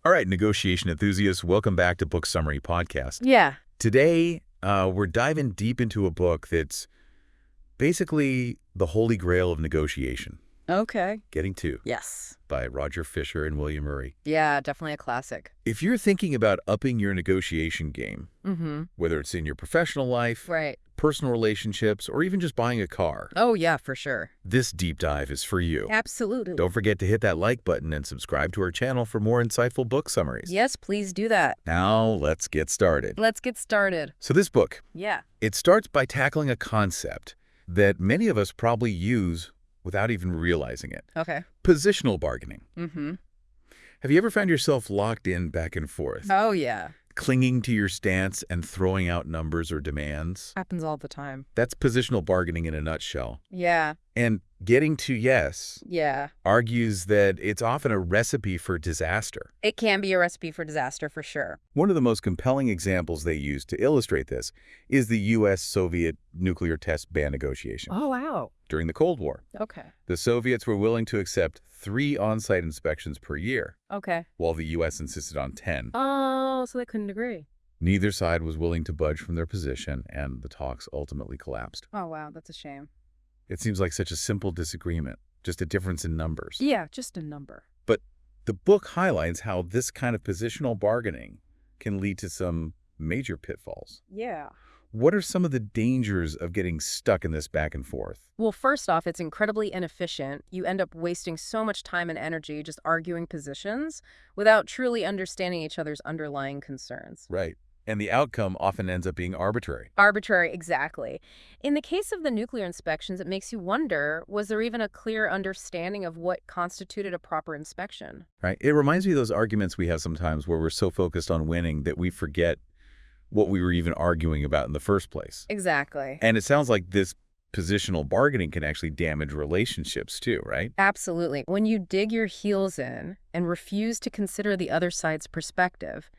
All right, negotiation enthusiasts, welcome back to Book Summary Podcast. Yeah. Today, we're diving deep into a book that's basically the holy grail of negotiation. Okay. Getting To, Yes. by Roger Fisher and William Murray. Yeah, definitely a classic. If you're thinking about upping your negotiation game, Mm-hmm. whether it's in your professional life, Right. personal relationships, or even just buying a car, Oh, yeah, for sure. this deep dive is for you. Absolutely. Don't forget to hit that like button and subscribe to our channel for more insightful book summaries. Yes, please do that. Now, let's get started. Let's get started. So this book, Yeah. it starts by tackling a concept that many of us probably use without even realizing it. Okay. Positional bargaining. Mm-hmm. Have you ever found yourself locked in back and forth, Oh, yeah. clinging to your stance and throwing out numbers or demands? Happens all the time. That's positional bargaining in a nutshell. Yeah. And Getting To Yes Yeah. argues that it's often a recipe for disaster. It can be a recipe for disaster for sure. One of the most compelling examples they use to illustrate this is the U.S.-Soviet nuclear test ban negotiation. Oh, wow. During the Cold War, Okay. the Soviets were willing to accept 3 on-site inspections per year, Okay. while the U.S. insisted on 10. Oh, so they couldn't agree. Neither side was willing to budge from their position, and the talks ultimately collapsed. Oh, wow. That's a shame. It seems like such a simple disagreement, just a difference in numbers. Yeah, just a number. But the book highlights how this kind of positional bargaining can lead to some major pitfalls. Yeah. What are some of the dangers of getting stuck in this back and forth? Well, first off, it's incredibly inefficient. You end up wasting so much time and energy just arguing positions without truly understanding each other's underlying concerns. Right. And the outcome often ends up being arbitrary. Arbitrary, exactly. In the case of the nuclear inspections, it makes you wonder, was there even a clear understanding of what constituted a proper inspection? Right? It reminds me of those arguments we have sometimes where we're so focused on winning that we forget what we were even arguing about in the first place. Exactly. And it sounds like this positional bargaining can actually damage relationships too, right? Absolutely. When you dig your heels in and refuse to consider the other side's perspective,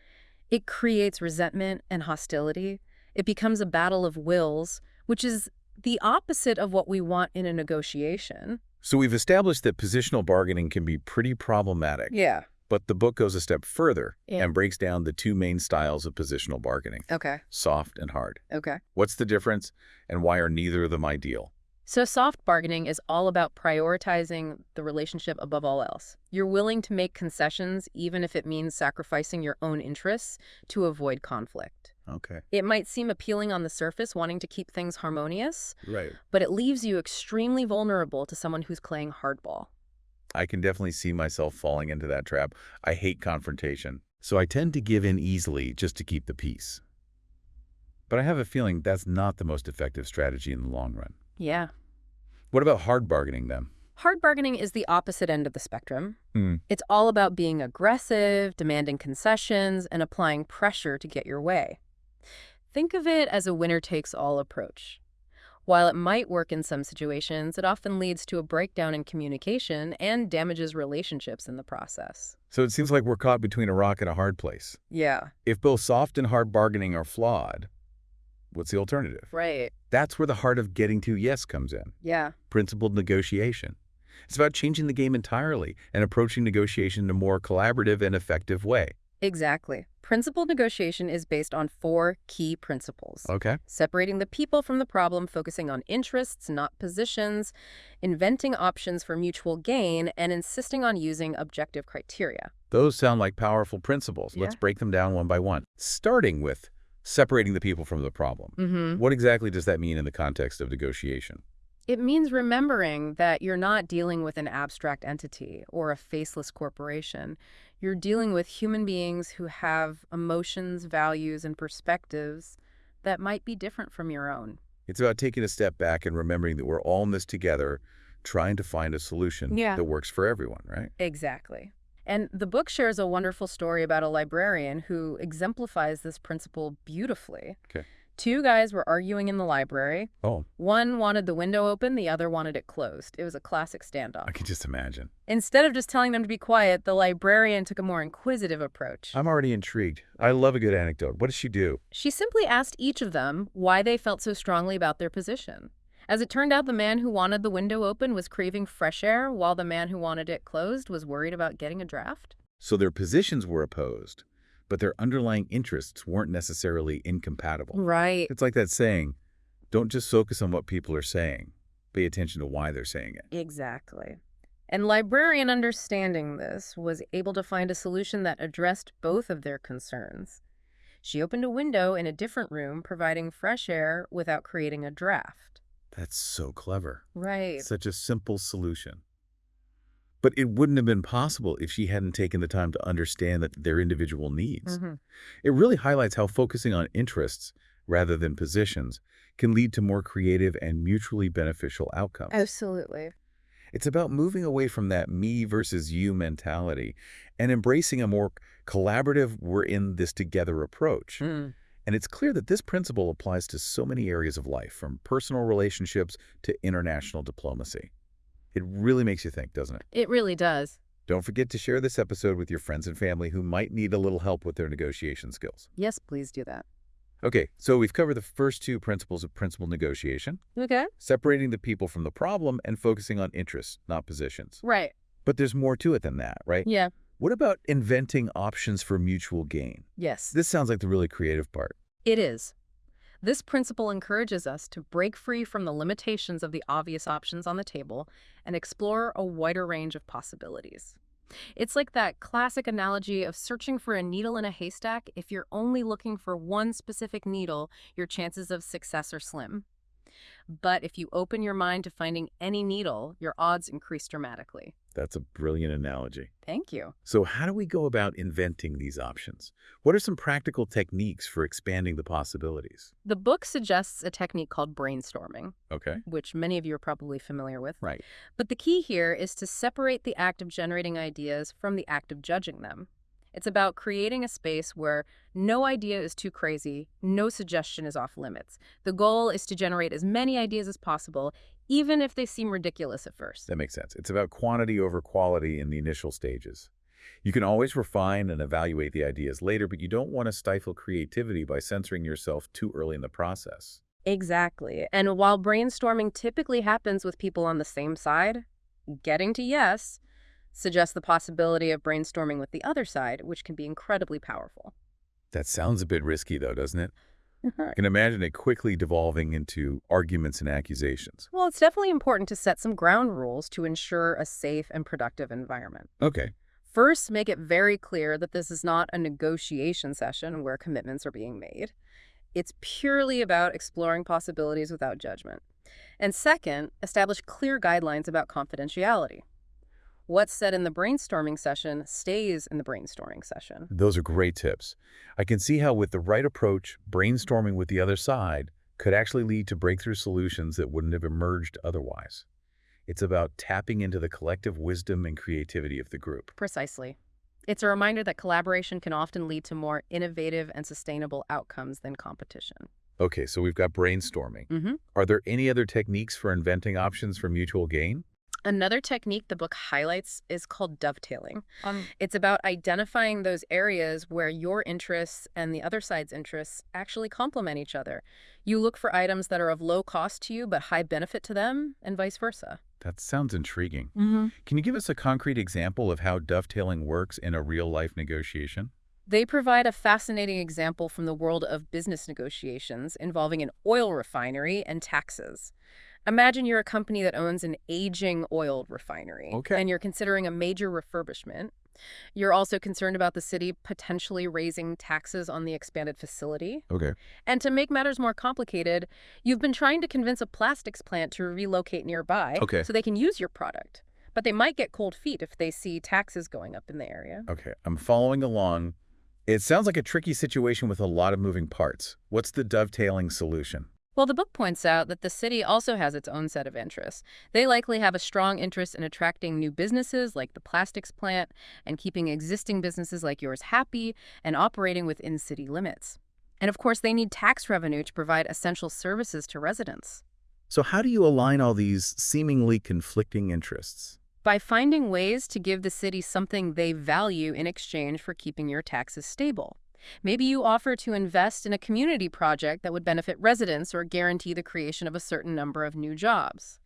it creates resentment and hostility. It becomes a battle of wills, which is the opposite of what we want in a negotiation. So we've established that positional bargaining can be pretty problematic. Yeah. But the book goes a step further Yeah. and breaks down the 2 main styles of positional bargaining, Okay. soft and hard. Okay. What's the difference, and why are neither of them ideal? So soft bargaining is all about prioritizing the relationship above all else. You're willing to make concessions even if it means sacrificing your own interests to avoid conflict. Okay. It might seem appealing on the surface, wanting to keep things harmonious, Right. but it leaves you extremely vulnerable to someone who's playing hardball. I can definitely see myself falling into that trap. I hate confrontation, so I tend to give in easily just to keep the peace. But I have a feeling that's not the most effective strategy in the long run. Yeah. What about hard bargaining then? Hard bargaining is the opposite end of the spectrum. Hmm. It's all about being aggressive, demanding concessions, and applying pressure to get your way. Think of it as a winner-takes-all approach. While it might work in some situations, it often leads to a breakdown in communication and damages relationships in the process. So it seems like we're caught between a rock and a hard place. Yeah. If both soft and hard bargaining are flawed, what's the alternative? Right. That's where the heart of Getting To Yes comes in. Yeah. Principled negotiation. It's about changing the game entirely and approaching negotiation in a more collaborative and effective way. Exactly. Principled negotiation is based on 4 key principles. Okay. Separating the people from the problem, focusing on interests, not positions, inventing options for mutual gain, and insisting on using objective criteria. Those sound like powerful principles. Yeah. Let's break them down one by one. Starting with separating the people from the problem. Mm-hmm. What exactly does that mean in the context of negotiation? It means remembering that you're not dealing with an abstract entity or a faceless corporation. You're dealing with human beings who have emotions, values, and perspectives that might be different from your own. It's about taking a step back and remembering that we're all in this together, trying to find a solution Yeah. that works for everyone, right? Exactly. And the book shares a wonderful story about a librarian who exemplifies this principle beautifully. Okay. 2 guys were arguing in the library. Oh, One wanted the window open, the other wanted it closed. It was a classic standoff. I can just imagine. Instead of just telling them to be quiet, the librarian took a more inquisitive approach. I'm already intrigued. I love a good anecdote. What does she do? She simply asked each of them why they felt so strongly about their position. As it turned out, the man who wanted the window open was craving fresh air, while the man who wanted it closed was worried about getting a draft. So their positions were opposed, but their underlying interests weren't necessarily incompatible. Right. It's like that saying, don't just focus on what people are saying. Pay attention to why they're saying it. Exactly. And Librarian, understanding this, was able to find a solution that addressed both of their concerns. She opened a window in a different room, providing fresh air without creating a draft. That's so clever. Right. Such a simple solution. But it wouldn't have been possible if she hadn't taken the time to understand their individual needs. Mm-hmm. It really highlights how focusing on interests rather than positions can lead to more creative and mutually beneficial outcomes. Absolutely. It's about moving away from that me versus you mentality and embracing a more collaborative, we're in this together approach. Mm. And it's clear that this principle applies to so many areas of life, from personal relationships to international diplomacy. It really makes you think, doesn't it? It really does. Don't forget to share this episode with your friends and family who might need a little help with their negotiation skills. Yes, please do that. Okay, so we've covered the first two principles of principled negotiation, Okay. separating the people from the problem and focusing on interests, not positions. Right. But there's more to it than that, right? Yeah. What about inventing options for mutual gain? Yes. This sounds like the really creative part. It is. This principle encourages us to break free from the limitations of the obvious options on the table and explore a wider range of possibilities. It's like that classic analogy of searching for a needle in a haystack. If you're only looking for one specific needle, your chances of success are slim. But if you open your mind to finding any needle, your odds increase dramatically. That's a brilliant analogy. Thank you. So how do we go about inventing these options? What are some practical techniques for expanding the possibilities? The book suggests a technique called brainstorming, Okay. which many of you are probably familiar with. Right. But the key here is to separate the act of generating ideas from the act of judging them. It's about creating a space where no idea is too crazy, no suggestion is off limits. The goal is to generate as many ideas as possible, even if they seem ridiculous at first. That makes sense. It's about quantity over quality in the initial stages. You can always refine and evaluate the ideas later, but you don't want to stifle creativity by censoring yourself too early in the process. Exactly. And while brainstorming typically happens with people on the same side, getting to yes suggests the possibility of brainstorming with the other side, which can be incredibly powerful. That sounds a bit risky, though, doesn't it? I can imagine it quickly devolving into arguments and accusations. Well, it's definitely important to set some ground rules to ensure a safe and productive environment. Okay. First, make it very clear that this is not a negotiation session where commitments are being made. It's purely about exploring possibilities without judgment. And second, establish clear guidelines about confidentiality. What's said in the brainstorming session stays in the brainstorming session. Those are great tips. I can see how with the right approach, brainstorming with the other side could actually lead to breakthrough solutions that wouldn't have emerged otherwise. It's about tapping into the collective wisdom and creativity of the group. Precisely. It's a reminder that collaboration can often lead to more innovative and sustainable outcomes than competition. Okay, so we've got brainstorming. Mm-hmm. Are there any other techniques for inventing options for mutual gain? Another technique the book highlights is called dovetailing. It's about identifying those areas where your interests and the other side's interests actually complement each other. You look for items that are of low cost to you but high benefit to them, and vice versa. That sounds intriguing. Mm-hmm. Can you give us a concrete example of how dovetailing works in a real-life negotiation? They provide a fascinating example from the world of business negotiations involving an oil refinery and taxes. Imagine you're a company that owns an aging oil refinery, Okay. and you're considering a major refurbishment. You're also concerned about the city potentially raising taxes on the expanded facility. Okay. And to make matters more complicated, you've been trying to convince a plastics plant to relocate nearby Okay. so they can use your product. But they might get cold feet if they see taxes going up in the area. Okay, I'm following along. It sounds like a tricky situation with a lot of moving parts. What's the dovetailing solution? Well, the book points out that the city also has its own set of interests. They likely have a strong interest in attracting new businesses like the plastics plant and keeping existing businesses like yours happy and operating within city limits. And of course, they need tax revenue to provide essential services to residents. So how do you align all these seemingly conflicting interests? By finding ways to give the city something they value in exchange for keeping your taxes stable. Maybe you offer to invest in a community project that would benefit residents or guarantee the creation of a certain number of new jobs.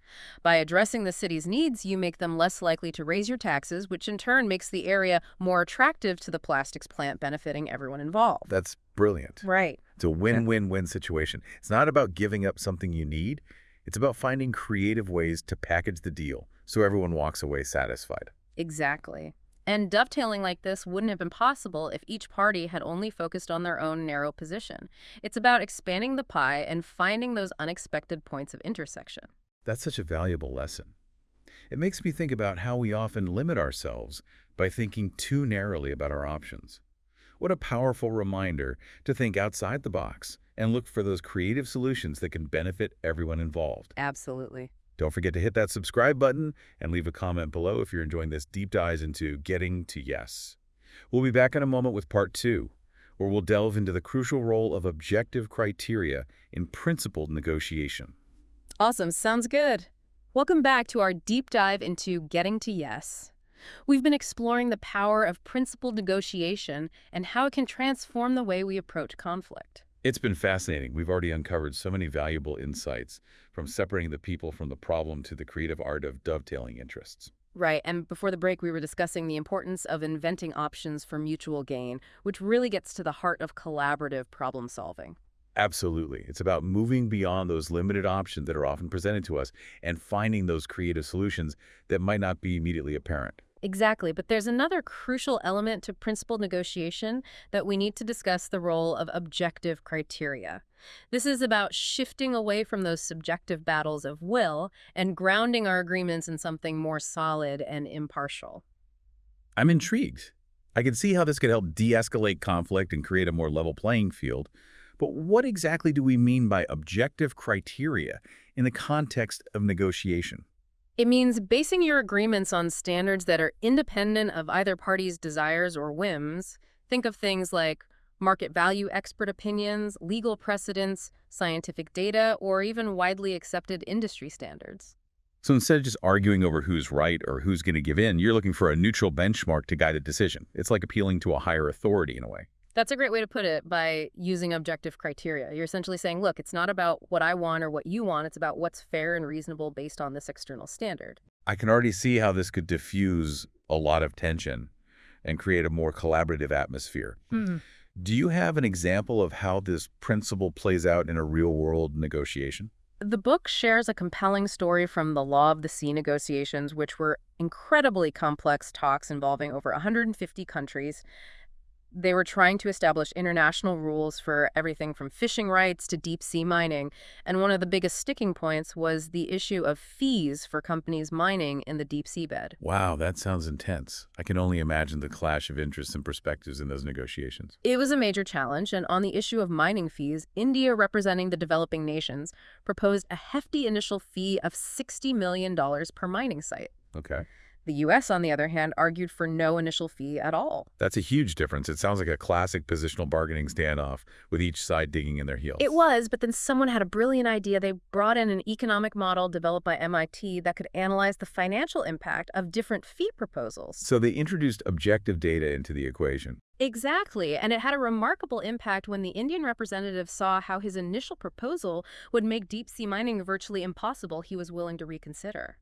By addressing the city's needs, you make them less likely to raise your taxes, which in turn makes the area more attractive to the plastics plant, benefiting everyone involved. That's brilliant. Right. It's a win-win-win situation. It's not about giving up something you need. It's about finding creative ways to package the deal so everyone walks away satisfied. Exactly. And dovetailing like this wouldn't have been possible if each party had only focused on their own narrow position. It's about expanding the pie and finding those unexpected points of intersection. That's such a valuable lesson. It makes me think about how we often limit ourselves by thinking too narrowly about our options. What a powerful reminder to think outside the box and look for those creative solutions that can benefit everyone involved. Absolutely. Don't forget to hit that subscribe button and leave a comment below if you're enjoying this deep dive into getting to yes. We'll be back in a moment with part 2, where we'll delve into the crucial role of objective criteria in principled negotiation. Awesome. Sounds good. Welcome back to our deep dive into getting to yes. We've been exploring the power of principled negotiation and how it can transform the way we approach conflict. It's been fascinating. We've already uncovered so many valuable insights, from separating the people from the problem to the creative art of dovetailing interests. Right, and before the break, we were discussing the importance of inventing options for mutual gain, which really gets to the heart of collaborative problem solving. Absolutely. It's about moving beyond those limited options that are often presented to us and finding those creative solutions that might not be immediately apparent. Exactly, but there's another crucial element to principled negotiation that we need to discuss: the role of objective criteria. This is about shifting away from those subjective battles of will and grounding our agreements in something more solid and impartial. I'm intrigued. I can see how this could help de-escalate conflict and create a more level playing field. But what exactly do we mean by objective criteria in the context of negotiation? It means basing your agreements on standards that are independent of either party's desires or whims. Think of things like market value expert opinions, legal precedents, scientific data, or even widely accepted industry standards. So instead of just arguing over who's right or who's going to give in, you're looking for a neutral benchmark to guide a decision. It's like appealing to a higher authority in a way. That's a great way to put it, by using objective criteria. You're essentially saying, look, it's not about what I want or what you want. It's about what's fair and reasonable based on this external standard. I can already see how this could diffuse a lot of tension and create a more collaborative atmosphere. Do you have an example of how this principle plays out in a real-world negotiation? The book shares a compelling story from the Law of the Sea negotiations, which were incredibly complex talks involving over 150 countries. They were trying to establish international rules for everything from fishing rights to deep sea mining, and one of the biggest sticking points was the issue of fees for companies mining in the deep seabed. Wow, that sounds intense. I can only imagine the clash of interests and perspectives in those negotiations. It was a major challenge, and on the issue of mining fees, India, representing the developing nations, proposed a hefty initial fee of $60 million per mining site. Okay. The U.S., on the other hand, argued for no initial fee at all. That's a huge difference. It sounds like a classic positional bargaining standoff, with each side digging in their heels. It was, but then someone had a brilliant idea. They brought in an economic model developed by MIT that could analyze the financial impact of different fee proposals. So they introduced objective data into the equation. Exactly, and it had a remarkable impact when the Indian representative saw how his initial proposal would make deep-sea mining virtually impossible. He was willing to reconsider.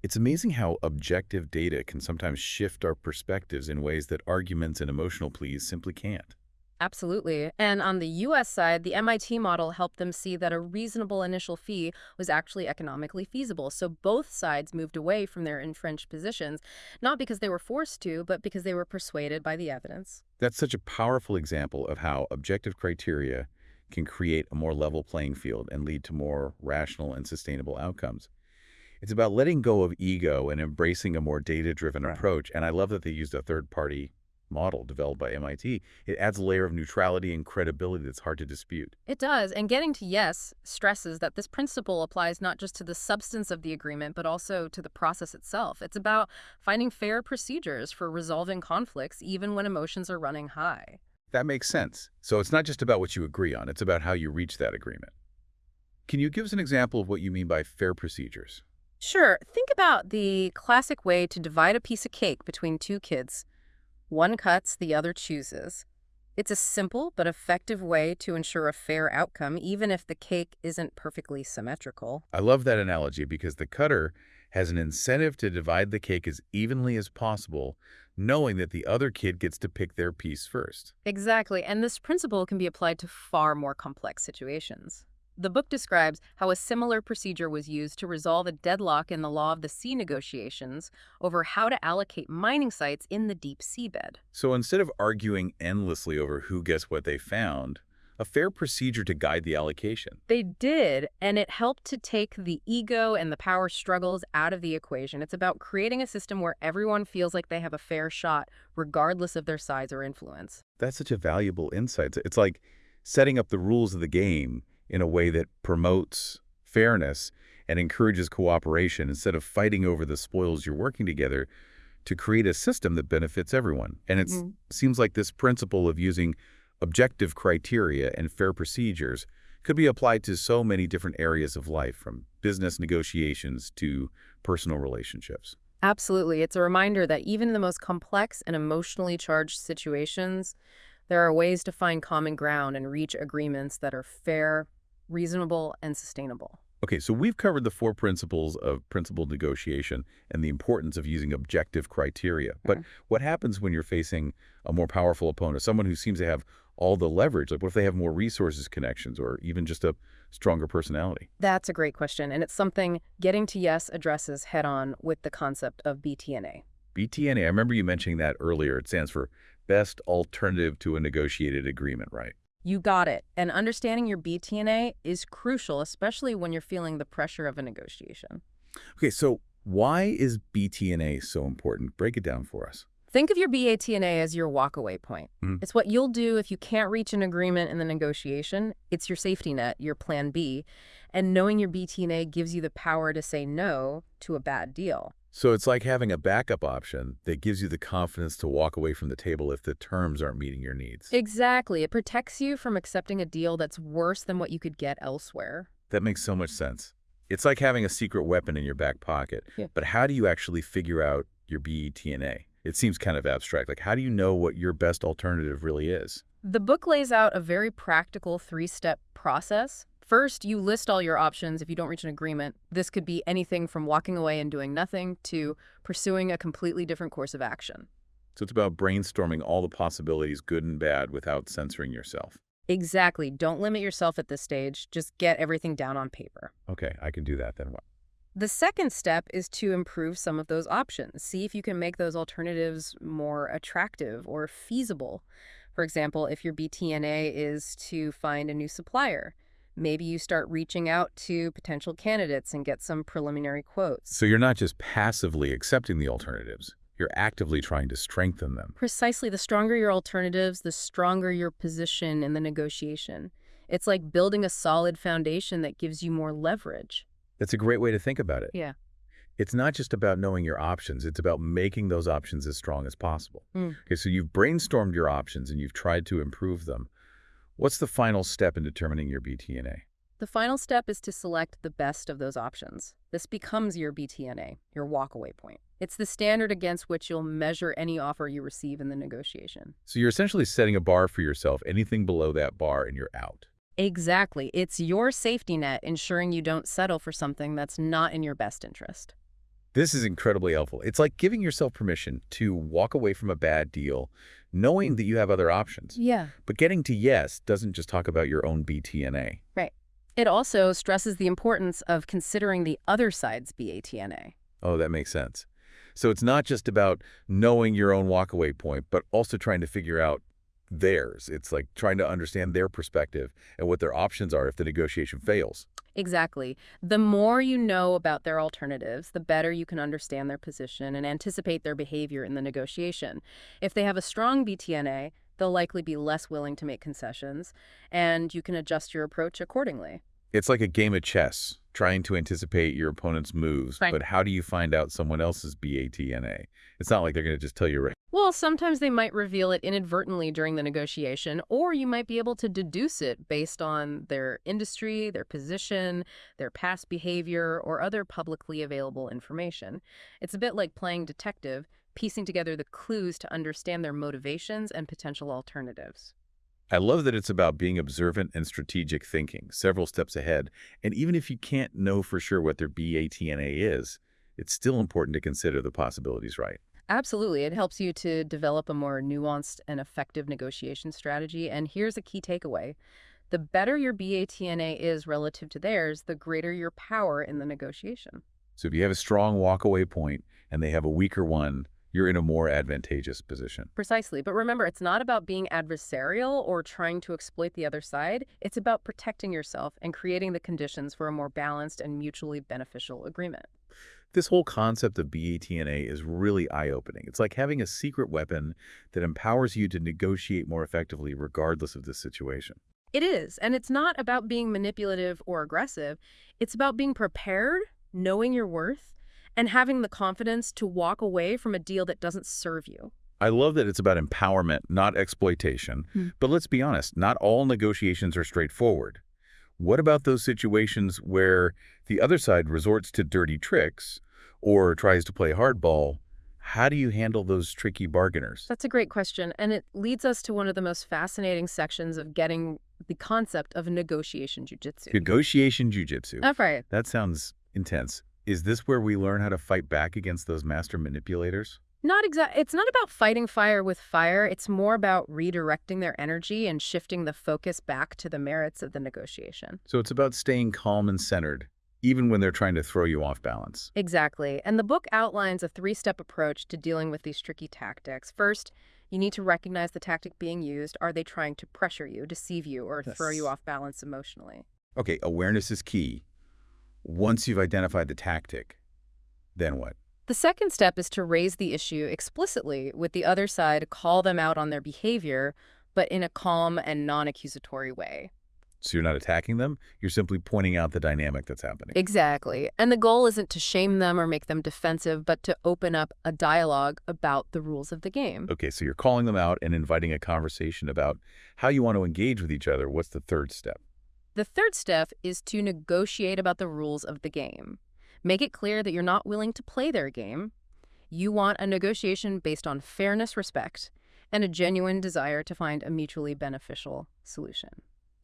It's amazing how objective data can sometimes shift our perspectives in ways that arguments and emotional pleas simply can't. Absolutely. And on the U.S. side, the MIT model helped them see that a reasonable initial fee was actually economically feasible. So both sides moved away from their entrenched positions, not because they were forced to, but because they were persuaded by the evidence. That's such a powerful example of how objective criteria can create a more level playing field and lead to more rational and sustainable outcomes. It's about letting go of ego and embracing a more data-driven approach. And I love that they used a third-party model developed by MIT. It adds a layer of neutrality and credibility that's hard to dispute. It does, and getting to yes stresses that this principle applies not just to the substance of the agreement, but also to the process itself. It's about finding fair procedures for resolving conflicts, even when emotions are running high. That makes sense. So it's not just about what you agree on, it's about how you reach that agreement. Can you give us an example of what you mean by fair procedures? Sure, think about the classic way to divide a piece of cake between two kids. One cuts, the other chooses. It's a simple but effective way to ensure a fair outcome, even if the cake isn't perfectly symmetrical. I love that analogy because the cutter has an incentive to divide the cake as evenly as possible, knowing that the other kid gets to pick their piece first. Exactly, and this principle can be applied to far more complex situations. The book describes how a similar procedure was used to resolve a deadlock in the Law of the Sea negotiations over how to allocate mining sites in the deep seabed. So instead of arguing endlessly over who gets what they found, a fair procedure to guide the allocation. They did, and it helped to take the ego and the power struggles out of the equation. It's about creating a system where everyone feels like they have a fair shot, regardless of their size or influence. That's such a valuable insight. It's like setting up the rules of the game in a way that promotes fairness and encourages cooperation instead of fighting over the spoils. You're working together to create a system that benefits everyone. And it seems like this principle of using objective criteria and fair procedures could be applied to so many different areas of life, from business negotiations to personal relationships. Absolutely. It's a reminder that even in the most complex and emotionally charged situations, there are ways to find common ground and reach agreements that are fair, reasonable, and sustainable. Okay, so we've covered the four principles of principled negotiation and the importance of using objective criteria. But what happens when you're facing a more powerful opponent, someone who seems to have all the leverage? Like, what if they have more resources, connections, or even just a stronger personality? That's a great question, and it's something Getting to Yes addresses head-on with the concept of BTNA. BTNA, I remember you mentioning that earlier. It stands for Best Alternative to a Negotiated Agreement, right? You got it. And understanding your BTNA is crucial, especially when you're feeling the pressure of a negotiation. Okay, so why is BTNA so important? Break it down for us. Think of your BATNA as your walkaway point. It's what you'll do if you can't reach an agreement in the negotiation. It's your safety net, your plan B. And knowing your BTNA gives you the power to say no to a bad deal. So it's like having a backup option that gives you the confidence to walk away from the table if the terms aren't meeting your needs. Exactly. It protects you from accepting a deal that's worse than what you could get elsewhere. That makes so much sense. It's like having a secret weapon in your back pocket. Yeah. But how do you actually figure out your BETNA? It seems kind of abstract. Like, how do you know what your best alternative really is? The book lays out a very practical three-step process. First, you list all your options if you don't reach an agreement. This could be anything from walking away and doing nothing to pursuing a completely different course of action. So it's about brainstorming all the possibilities, good and bad, without censoring yourself. Exactly. Don't limit yourself at this stage. Just get everything down on paper. Okay, I can do that then. What? The second step is to improve some of those options. See if you can make those alternatives more attractive or feasible. For example, if your BTNA is to find a new supplier, maybe you start reaching out to potential candidates and get some preliminary quotes. So you're not just passively accepting the alternatives. You're actively trying to strengthen them. Precisely. The stronger your alternatives, the stronger your position in the negotiation. It's like building a solid foundation that gives you more leverage. That's a great way to think about it. Yeah. It's not just about knowing your options. It's about making those options as strong as possible. Okay, so you've brainstormed your options and you've tried to improve them. What's the final step in determining your BTNA? The final step is to select the best of those options. This becomes your BTNA, your walkaway point. It's the standard against which you'll measure any offer you receive in the negotiation. So you're essentially setting a bar for yourself. Anything below that bar and you're out. Exactly. It's your safety net, ensuring you don't settle for something that's not in your best interest. This is incredibly helpful. It's like giving yourself permission to walk away from a bad deal, knowing that you have other options. Yeah. But getting to yes doesn't just talk about your own BTNA. Right. It also stresses the importance of considering the other side's BATNA. Oh, that makes sense. So it's not just about knowing your own walkaway point, but also trying to figure out theirs. It's like trying to understand their perspective and what their options are if the negotiation fails. Exactly. The more you know about their alternatives, the better you can understand their position and anticipate their behavior in the negotiation. If they have a strong BTNA, they'll likely be less willing to make concessions, and you can adjust your approach accordingly. It's like a game of chess, trying to anticipate your opponent's moves, Right. but how do you find out someone else's BATNA? It's not like they're going to just tell you right. Well, sometimes they might reveal it inadvertently during the negotiation, or you might be able to deduce it based on their industry, their position, their past behavior, or other publicly available information. It's a bit like playing detective, piecing together the clues to understand their motivations and potential alternatives. I love that it's about being observant and strategic thinking, several steps ahead. And even if you can't know for sure what their BATNA is, it's still important to consider the possibilities, right? Absolutely. It helps you to develop a more nuanced and effective negotiation strategy. And here's a key takeaway. The better your BATNA is relative to theirs, the greater your power in the negotiation. So if you have a strong walkaway point and they have a weaker one, you're in a more advantageous position. Precisely. But remember, it's not about being adversarial or trying to exploit the other side. It's about protecting yourself and creating the conditions for a more balanced and mutually beneficial agreement. This whole concept of BATNA is really eye-opening. It's like having a secret weapon that empowers you to negotiate more effectively regardless of the situation. It is. And it's not about being manipulative or aggressive. It's about being prepared, knowing your worth, and having the confidence to walk away from a deal that doesn't serve you. I love that it's about empowerment, not exploitation. But let's be honest, not all negotiations are straightforward. What about those situations where the other side resorts to dirty tricks or tries to play hardball? How do you handle those tricky bargainers? That's a great question, and it leads us to one of the most fascinating sections of getting the concept of negotiation jujitsu. Negotiation jujitsu. That's right. That sounds intense. Is this where we learn how to fight back against those master manipulators? It's not about fighting fire with fire. It's more about redirecting their energy and shifting the focus back to the merits of the negotiation. So it's about staying calm and centered, even when they're trying to throw you off balance. Exactly. And the book outlines a three-step approach to dealing with these tricky tactics. First, you need to recognize the tactic being used. Are they trying to pressure you, deceive you, or throw you off balance emotionally? Okay, awareness is key. Once you've identified the tactic, then what? The second step is to raise the issue explicitly with the other side, call them out on their behavior, but in a calm and non-accusatory way. So you're not attacking them, you're simply pointing out the dynamic that's happening. Exactly. And the goal isn't to shame them or make them defensive, but to open up a dialogue about the rules of the game. Okay, so you're calling them out and inviting a conversation about how you want to engage with each other. What's the third step? The third step is to negotiate about the rules of the game. Make it clear that you're not willing to play their game. You want a negotiation based on fairness, respect, and a genuine desire to find a mutually beneficial solution.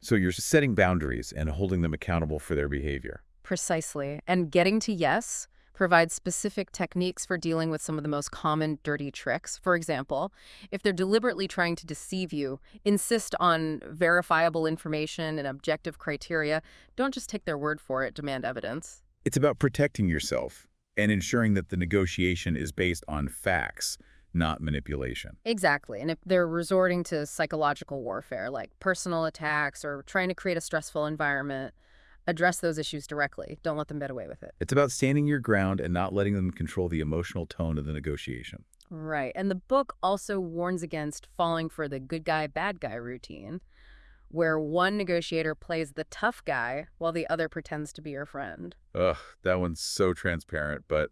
So you're setting boundaries and holding them accountable for their behavior. Precisely. And getting to yes provides specific techniques for dealing with some of the most common dirty tricks. For example, if they're deliberately trying to deceive you, insist on verifiable information and objective criteria. Don't just take their word for it, demand evidence. It's about protecting yourself and ensuring that the negotiation is based on facts, not manipulation. Exactly. And if they're resorting to psychological warfare, like personal attacks or trying to create a stressful environment, address those issues directly. Don't let them get away with it. It's about standing your ground and not letting them control the emotional tone of the negotiation. Right. And the book also warns against falling for the good guy, bad guy routine, where one negotiator plays the tough guy while the other pretends to be your friend. Ugh, that one's so transparent, but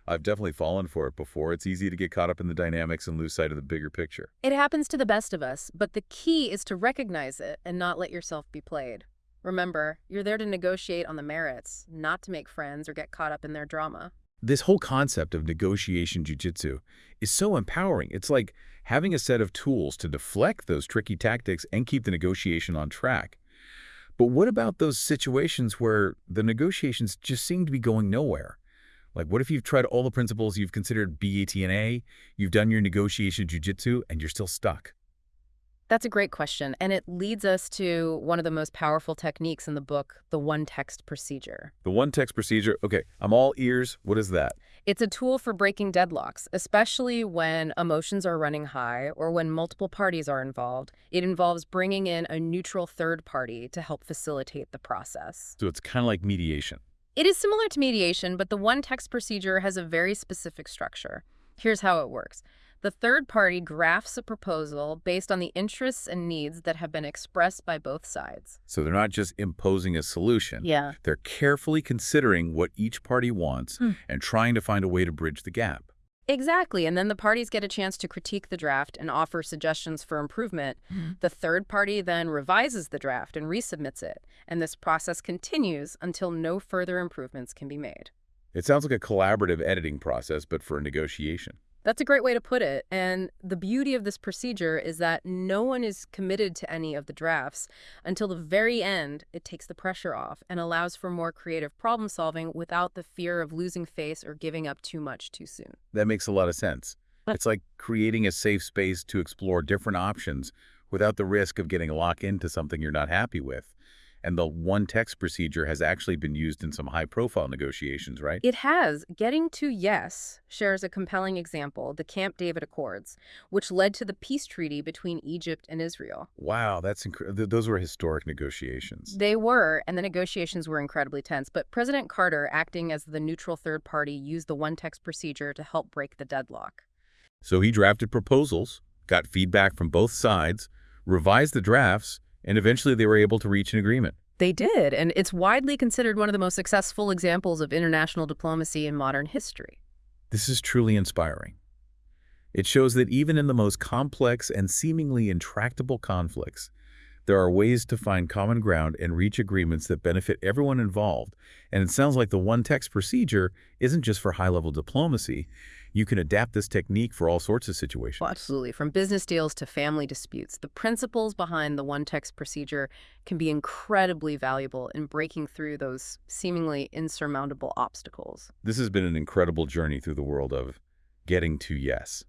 I've definitely fallen for it before. It's easy to get caught up in the dynamics and lose sight of the bigger picture. It happens to the best of us, but the key is to recognize it and not let yourself be played. Remember, you're there to negotiate on the merits, not to make friends or get caught up in their drama. This whole concept of negotiation jujitsu is so empowering. It's like having a set of tools to deflect those tricky tactics and keep the negotiation on track. But what about those situations where the negotiations just seem to be going nowhere? Like, what if you've tried all the principles you've considered BATNA, you've done your negotiation jujitsu, and you're still stuck? That's a great question, and it leads us to one of the most powerful techniques in the book, the one-text procedure. The one-text procedure, okay, I'm all ears. What is that? It's a tool for breaking deadlocks, especially when emotions are running high or when multiple parties are involved. It involves bringing in a neutral third party to help facilitate the process. So it's kind of like mediation. It is similar to mediation, but the one-text procedure has a very specific structure. Here's how it works. The third party drafts a proposal based on the interests and needs that have been expressed by both sides. So they're not just imposing a solution. Yeah. They're carefully considering what each party wants and trying to find a way to bridge the gap. Exactly, and then the parties get a chance to critique the draft and offer suggestions for improvement. The third party then revises the draft and resubmits it, and this process continues until no further improvements can be made. It sounds like a collaborative editing process, but for a negotiation. That's a great way to put it. And the beauty of this procedure is that no one is committed to any of the drafts. Until the very end, it takes the pressure off and allows for more creative problem solving without the fear of losing face or giving up too much too soon. That makes a lot of sense. It's like creating a safe space to explore different options without the risk of getting locked into something you're not happy with. And the one text procedure has actually been used in some high-profile negotiations, right? It has. Getting to yes shares a compelling example, the Camp David Accords, which led to the peace treaty between Egypt and Israel. Wow, those were historic negotiations. They were, and the negotiations were incredibly tense, but President Carter, acting as the neutral third party, used the one-text procedure to help break the deadlock. So he drafted proposals, got feedback from both sides, revised the drafts, and eventually they were able to reach an agreement. They did, and it's widely considered one of the most successful examples of international diplomacy in modern history. This is truly inspiring. It shows that even in the most complex and seemingly intractable conflicts, there are ways to find common ground and reach agreements that benefit everyone involved. And it sounds like the one-text procedure isn't just for high-level diplomacy. You can adapt this technique for all sorts of situations. Well, absolutely. From business deals to family disputes, the principles behind the one-text procedure can be incredibly valuable in breaking through those seemingly insurmountable obstacles. This has been an incredible journey through the world of getting to yes.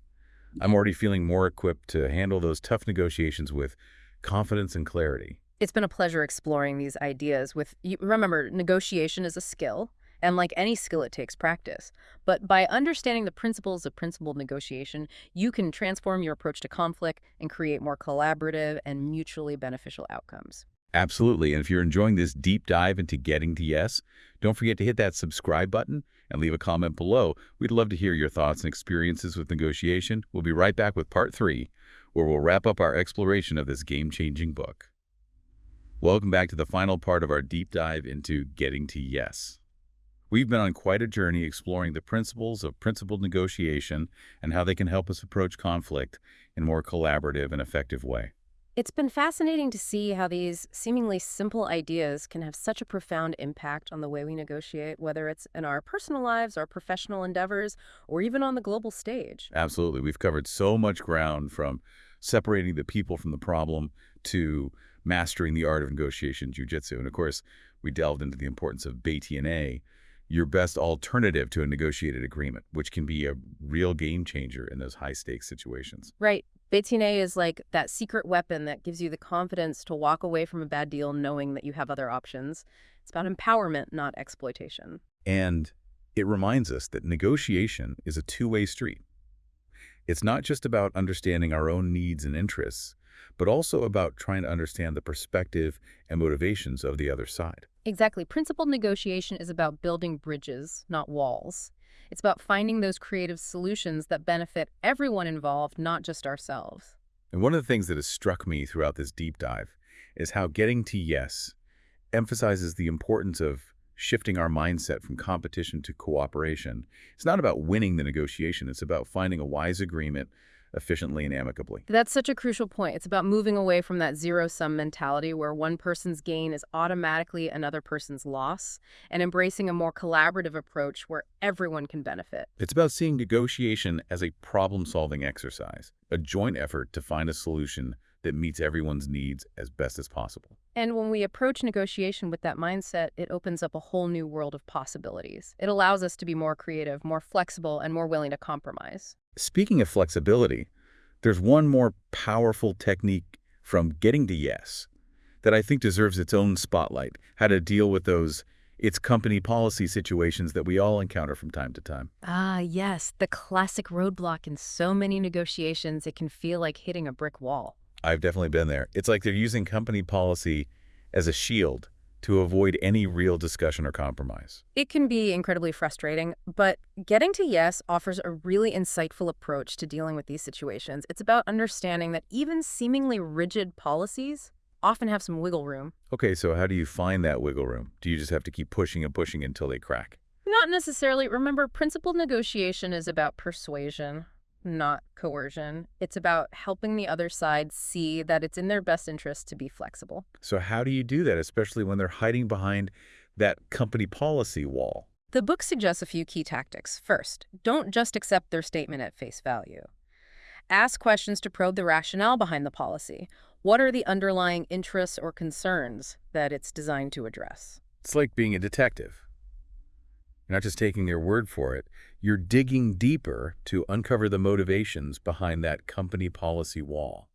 I'm already feeling more equipped to handle those tough negotiations with confidence and clarity. It's been a pleasure exploring these ideas with you. Remember, negotiation is a skill, and like any skill, it takes practice. But by understanding the principles of principled negotiation, you can transform your approach to conflict and create more collaborative and mutually beneficial outcomes. Absolutely. And if you're enjoying this deep dive into getting to yes, don't forget to hit that subscribe button and leave a comment below. We'd love to hear your thoughts and experiences with negotiation. We'll be right back with part 3, where we'll wrap up our exploration of this game-changing book. Welcome back to the final part of our deep dive into getting to yes. We've been on quite a journey exploring the principles of principled negotiation and how they can help us approach conflict in a more collaborative and effective way. It's been fascinating to see how these seemingly simple ideas can have such a profound impact on the way we negotiate, whether it's in our personal lives, our professional endeavors, or even on the global stage. Absolutely. We've covered so much ground, from separating the people from the problem to mastering the art of negotiation jiu-jitsu. And of course, we delved into the importance of BATNA, your best alternative to a negotiated agreement, which can be a real game changer in those high-stakes situations. Right. Bétiné is like that secret weapon that gives you the confidence to walk away from a bad deal knowing that you have other options. It's about empowerment, not exploitation. And it reminds us that negotiation is a two-way street. It's not just about understanding our own needs and interests, but also about trying to understand the perspective and motivations of the other side. Exactly. Principled negotiation is about building bridges, not walls. It's about finding those creative solutions that benefit everyone involved, not just ourselves. And one of the things that has struck me throughout this deep dive is how getting to yes emphasizes the importance of shifting our mindset from competition to cooperation. It's not about winning the negotiation. It's about finding a wise agreement efficiently and amicably. That's such a crucial point. It's about moving away from that zero-sum mentality where one person's gain is automatically another person's loss, and embracing a more collaborative approach where everyone can benefit. It's about seeing negotiation as a problem-solving exercise, a joint effort to find a solution that meets everyone's needs as best as possible. And when we approach negotiation with that mindset, it opens up a whole new world of possibilities. It allows us to be more creative, more flexible, and more willing to compromise. Speaking of flexibility, there's one more powerful technique from getting to yes that I think deserves its own spotlight: how to deal with those it's company policy situations that we all encounter from time to time. Ah, yes, the classic roadblock in so many negotiations, it can feel like hitting a brick wall. I've definitely been there. It's like they're using company policy as a shield to avoid any real discussion or compromise. It can be incredibly frustrating, but getting to yes offers a really insightful approach to dealing with these situations. It's about understanding that even seemingly rigid policies often have some wiggle room. Okay, so how do you find that wiggle room? Do you just have to keep pushing and pushing until they crack? Not necessarily. Remember, principled negotiation is about persuasion, not coercion. It's about helping the other side see that it's in their best interest to be flexible. So how do you do that, especially when they're hiding behind that company policy wall? The book suggests a few key tactics. First, don't just accept their statement at face value. Ask questions to probe the rationale behind the policy. What are the underlying interests or concerns that it's designed to address? It's like being a detective. You're not just taking their word for it. You're digging deeper to uncover the motivations behind that company policy wall.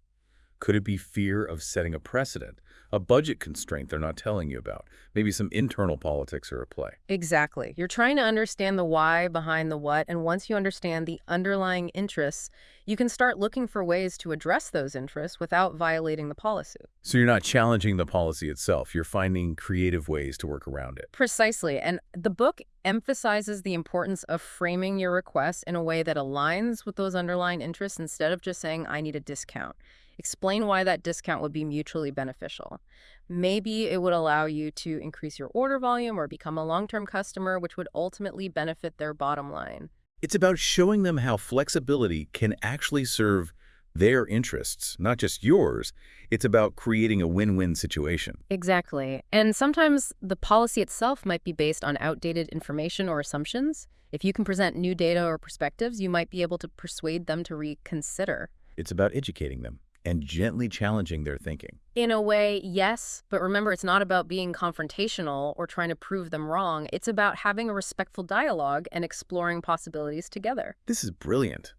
Could it be fear of setting a precedent, a budget constraint they're not telling you about? Maybe some internal politics are at play. Exactly. You're trying to understand the why behind the what, and once you understand the underlying interests, you can start looking for ways to address those interests without violating the policy. So you're not challenging the policy itself. You're finding creative ways to work around it. Precisely. And the book emphasizes the importance of framing your request in a way that aligns with those underlying interests instead of just saying, I need a discount. Explain why that discount would be mutually beneficial. Maybe it would allow you to increase your order volume or become a long-term customer, which would ultimately benefit their bottom line. It's about showing them how flexibility can actually serve their interests, not just yours. It's about creating a win-win situation. Exactly. And sometimes the policy itself might be based on outdated information or assumptions. If you can present new data or perspectives, you might be able to persuade them to reconsider. It's about educating them and gently challenging their thinking. In a way, yes, but remember, it's not about being confrontational or trying to prove them wrong. It's about having a respectful dialogue and exploring possibilities together. This is brilliant.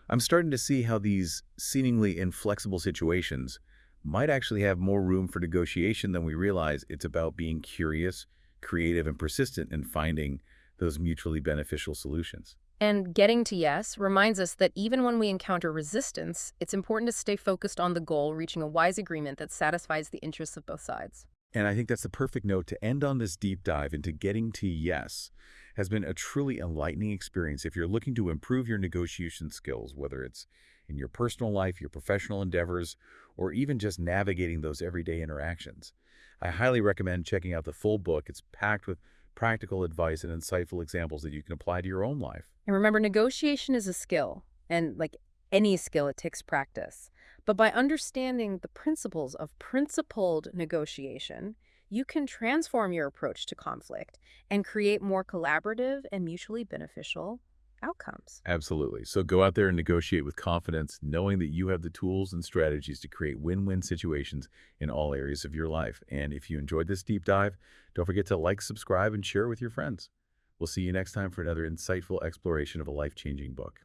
I'm starting to see how these seemingly inflexible situations might actually have more room for negotiation than we realize. It's about being curious, creative, and persistent in finding those mutually beneficial solutions. And getting to yes reminds us that even when we encounter resistance, it's important to stay focused on the goal, reaching a wise agreement that satisfies the interests of both sides. And I think that's the perfect note to end on. This deep dive into getting to yes has been a truly enlightening experience. If you're looking to improve your negotiation skills, whether it's in your personal life, your professional endeavors, or even just navigating those everyday interactions, I highly recommend checking out the full book. It's packed with practical advice and insightful examples that you can apply to your own life. And remember, negotiation is a skill, and like any skill, it takes practice. But by understanding the principles of principled negotiation, you can transform your approach to conflict and create more collaborative and mutually beneficial outcomes. Absolutely. So go out there and negotiate with confidence, knowing that you have the tools and strategies to create win-win situations in all areas of your life. And if you enjoyed this deep dive, don't forget to like, subscribe, and share with your friends. We'll see you next time for another insightful exploration of a life-changing book.